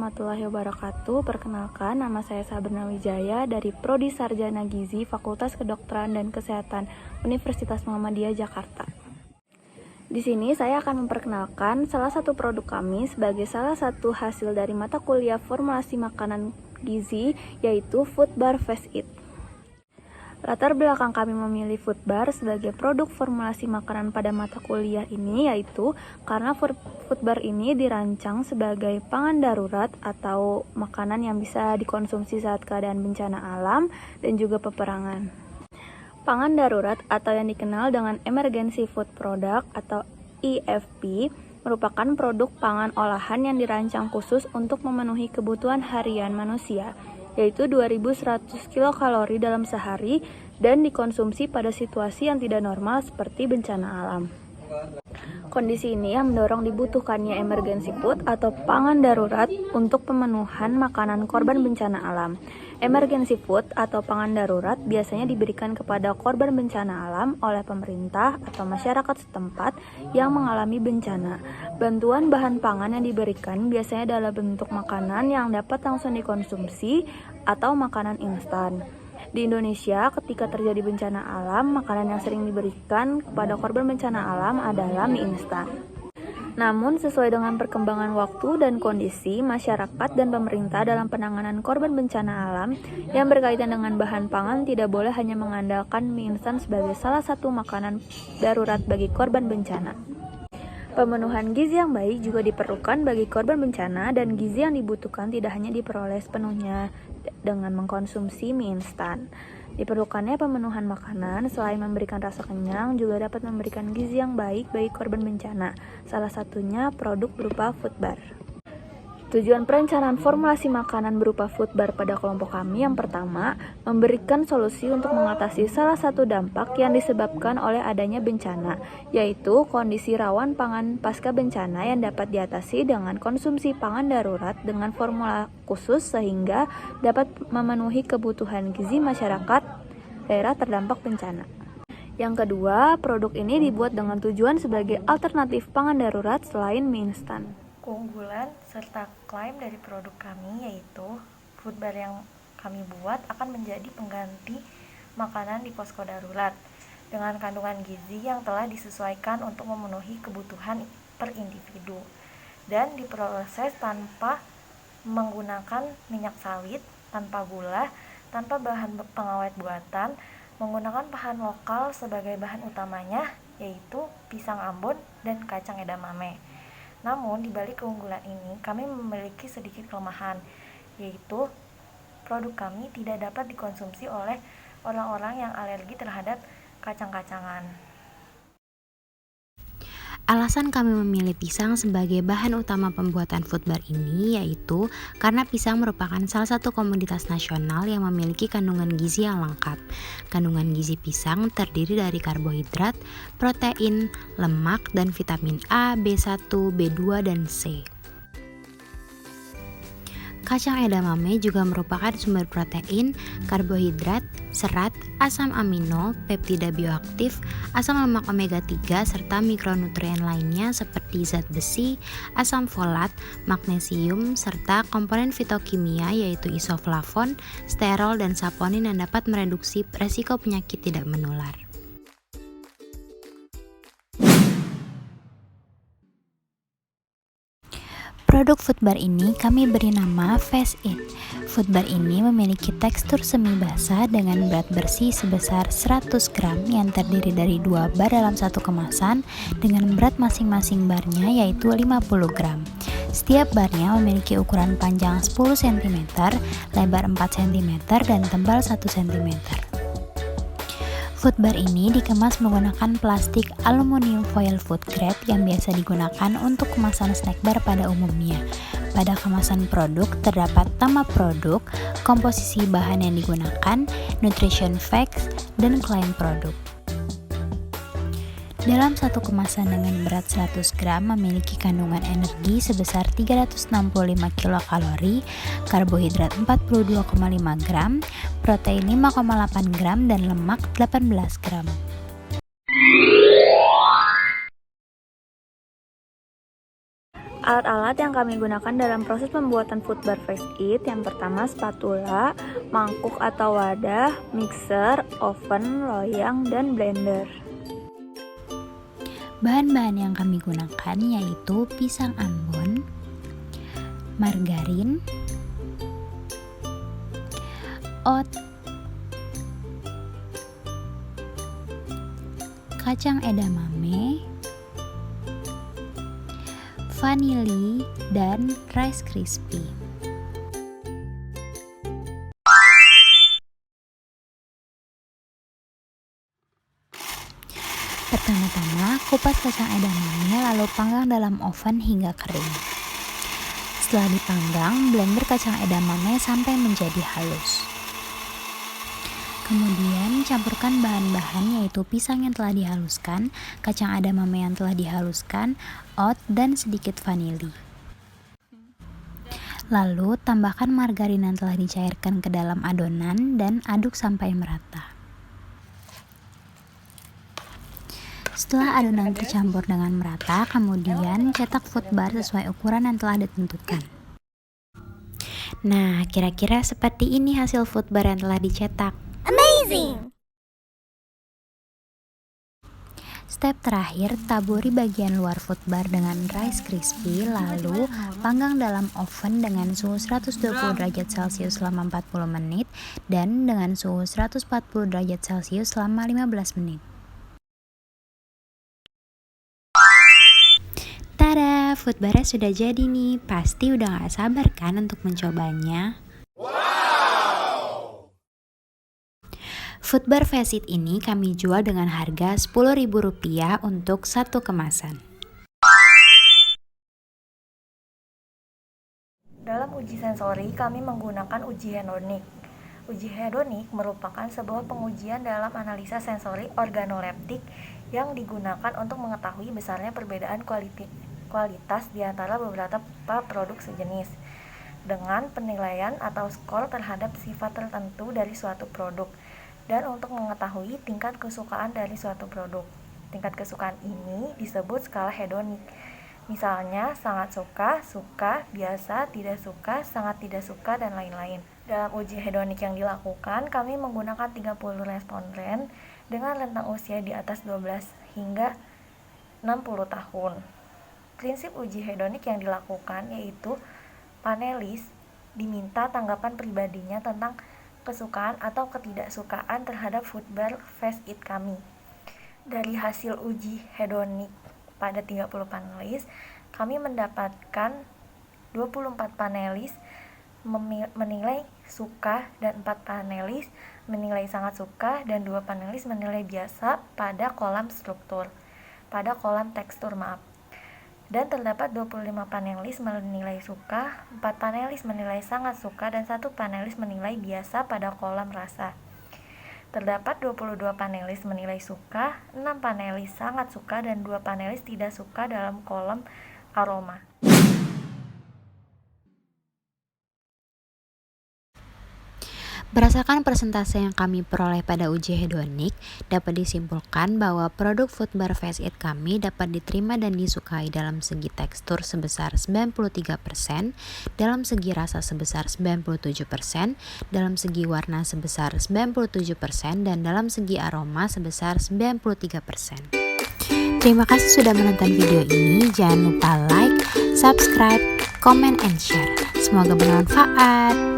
warahmatullahi wabarakatuh. Perkenalkan, nama saya Sabrina Wijaya dari Prodi Sarjana Gizi Fakultas Kedokteran dan Kesehatan Universitas Muhammadiyah Jakarta. Di sini saya akan memperkenalkan salah satu produk kami sebagai salah satu hasil dari mata kuliah formulasi makanan gizi, yaitu Food Bar Fast Eat. Latar belakang kami memilih Food Bar sebagai produk formulasi makanan pada mata kuliah ini yaitu karena Food Bar ini dirancang sebagai pangan darurat atau makanan yang bisa dikonsumsi saat keadaan bencana alam dan juga peperangan. Pangan darurat atau yang dikenal dengan Emergency Food Product atau EFP merupakan produk pangan olahan yang dirancang khusus untuk memenuhi kebutuhan harian manusia, yaitu 2100 kilokalori dalam sehari dan dikonsumsi pada situasi yang tidak normal seperti bencana alam. Kondisi ini yang mendorong dibutuhkannya emergency food atau pangan darurat untuk pemenuhan makanan korban bencana alam. Emergency food atau pangan darurat biasanya diberikan kepada korban bencana alam oleh pemerintah atau masyarakat setempat yang mengalami bencana. Bantuan bahan pangan yang diberikan biasanya adalah bentuk makanan yang dapat langsung dikonsumsi atau makanan instan. Di Indonesia, ketika terjadi bencana alam, makanan yang sering diberikan kepada korban bencana alam adalah mie instan. Namun, sesuai dengan perkembangan waktu dan kondisi, masyarakat dan pemerintah dalam penanganan korban bencana alam yang berkaitan dengan bahan pangan tidak boleh hanya mengandalkan mie instan sebagai salah satu makanan darurat bagi korban bencana. Pemenuhan gizi yang baik juga diperlukan bagi korban bencana, dan gizi yang dibutuhkan tidak hanya diperoleh sepenuhnya dengan mengkonsumsi mie instan. Diperlukannya pemenuhan makanan selain memberikan rasa kenyang juga dapat memberikan gizi yang baik bagi korban bencana. Salah satunya produk berupa Food Bar. Tujuan perencanaan formulasi makanan berupa Food Bar pada kelompok kami yang pertama, memberikan solusi untuk mengatasi salah satu dampak yang disebabkan oleh adanya bencana, yaitu kondisi rawan pangan pasca bencana yang dapat diatasi dengan konsumsi pangan darurat dengan formula khusus sehingga dapat memenuhi kebutuhan gizi masyarakat daerah terdampak bencana. Yang kedua, produk ini dibuat dengan tujuan sebagai alternatif pangan darurat selain mie instan. Keunggulan serta klaim dari produk kami yaitu Food Bar yang kami buat akan menjadi pengganti makanan di posko darurat dengan kandungan gizi yang telah disesuaikan untuk memenuhi kebutuhan per individu dan diproses tanpa menggunakan minyak sawit, tanpa gula, tanpa bahan pengawet buatan, menggunakan bahan lokal sebagai bahan utamanya yaitu pisang Ambon dan kacang edamame. Namun, di balik keunggulan ini, kami memiliki sedikit kelemahan, yaitu produk kami tidak dapat dikonsumsi oleh orang-orang yang alergi terhadap kacang-kacangan. Alasan kami memilih pisang sebagai bahan utama pembuatan Food Bar ini yaitu karena pisang merupakan salah satu komoditas nasional yang memiliki kandungan gizi yang lengkap. Kandungan gizi pisang terdiri dari karbohidrat, protein, lemak, dan vitamin A, B1, B2, dan C. Kacang edamame juga merupakan sumber protein, karbohidrat, serat, asam amino, peptida bioaktif, asam lemak omega 3, serta mikronutrien lainnya seperti zat besi, asam folat, magnesium, serta komponen fitokimia yaitu isoflavon, sterol, dan saponin yang dapat mereduksi resiko penyakit tidak menular. Produk Food Bar ini kami beri nama Fast Eat. Food Bar ini memiliki tekstur semi basah dengan berat bersih sebesar 100 gram yang terdiri dari 2 bar dalam satu kemasan dengan berat masing-masing barnya yaitu 50 gram. Setiap barnya memiliki ukuran panjang 10 cm, lebar 4 cm, dan tebal 1 cm. Food Bar ini dikemas menggunakan plastik aluminium foil food grade yang biasa digunakan untuk kemasan snack bar pada umumnya. Pada kemasan produk terdapat nama produk, komposisi bahan yang digunakan, nutrition facts, dan klaim produk. Dalam satu kemasan dengan berat 100 gram memiliki kandungan energi sebesar 365 kilokalori, karbohidrat 42,5 gram, protein 5,8 gram, dan lemak 18 gram. Alat-alat yang kami gunakan dalam proses pembuatan food bar Face It yang pertama spatula, mangkuk atau wadah, mixer, oven, loyang, dan blender. Bahan-bahan yang kami gunakan yaitu pisang ambon, margarin, oat, kacang edamame, vanili, dan Rice Krispie. Pertama-tama, kupas kacang edamame lalu panggang dalam oven hingga kering. Setelah dipanggang, blender kacang edamame sampai menjadi halus. Kemudian campurkan bahan-bahan yaitu pisang yang telah dihaluskan, kacang edamame yang telah dihaluskan, oat, dan sedikit vanili. Lalu tambahkan margarin yang telah dicairkan ke dalam adonan dan aduk sampai merata. Setelah adonan tercampur dengan merata, kemudian cetak food bar sesuai ukuran yang telah ditentukan. Nah, kira-kira seperti ini hasil food bar yang telah dicetak. Amazing! Step terakhir, taburi bagian luar food bar dengan Rice Krispie, lalu panggang dalam oven dengan suhu 120 derajat Celcius selama 40 menit dan dengan suhu 140 derajat Celcius selama 15 menit. Tada, food barnya sudah jadi nih. Pasti udah gak sabar kan untuk mencobanya? Food bar Face It ini kami jual dengan harga Rp10.000 untuk satu kemasan. Dalam uji sensori, kami menggunakan uji hedonik. Uji hedonik merupakan sebuah pengujian dalam analisa sensori organoleptik yang digunakan untuk mengetahui besarnya perbedaan kualitas di antara beberapa produk sejenis dengan penilaian atau skor terhadap sifat tertentu dari suatu produk dan untuk mengetahui tingkat kesukaan dari suatu produk. Tingkat kesukaan ini disebut skala hedonik. Misalnya sangat suka, suka, biasa, tidak suka, sangat tidak suka, dan lain-lain. Dalam uji hedonik yang dilakukan, kami menggunakan 30 responden dengan rentang usia di atas 12 hingga 60 tahun. Prinsip uji hedonik yang dilakukan yaitu panelis diminta tanggapan pribadinya tentang kesukaan atau ketidaksukaan terhadap food bar Face It kami. Dari hasil uji hedonik pada 30 panelis, kami mendapatkan 24 panelis menilai suka dan 4 panelis menilai sangat suka dan 2 panelis menilai biasa pada kolom tekstur. Dan terdapat 25 panelis menilai suka, 4 panelis menilai sangat suka, dan 1 panelis menilai biasa pada kolom rasa. Terdapat 22 panelis menilai suka, 6 panelis sangat suka, dan 2 panelis tidak suka dalam kolom aroma. Berdasarkan persentase yang kami peroleh pada uji hedonik, dapat disimpulkan bahwa produk food bar Face It kami dapat diterima dan disukai dalam segi tekstur sebesar 93%, dalam segi rasa sebesar 97%, dalam segi warna sebesar 97%, dan dalam segi aroma sebesar 93%. Terima kasih sudah menonton video ini. Jangan lupa like, subscribe, comment, and share. Semoga bermanfaat.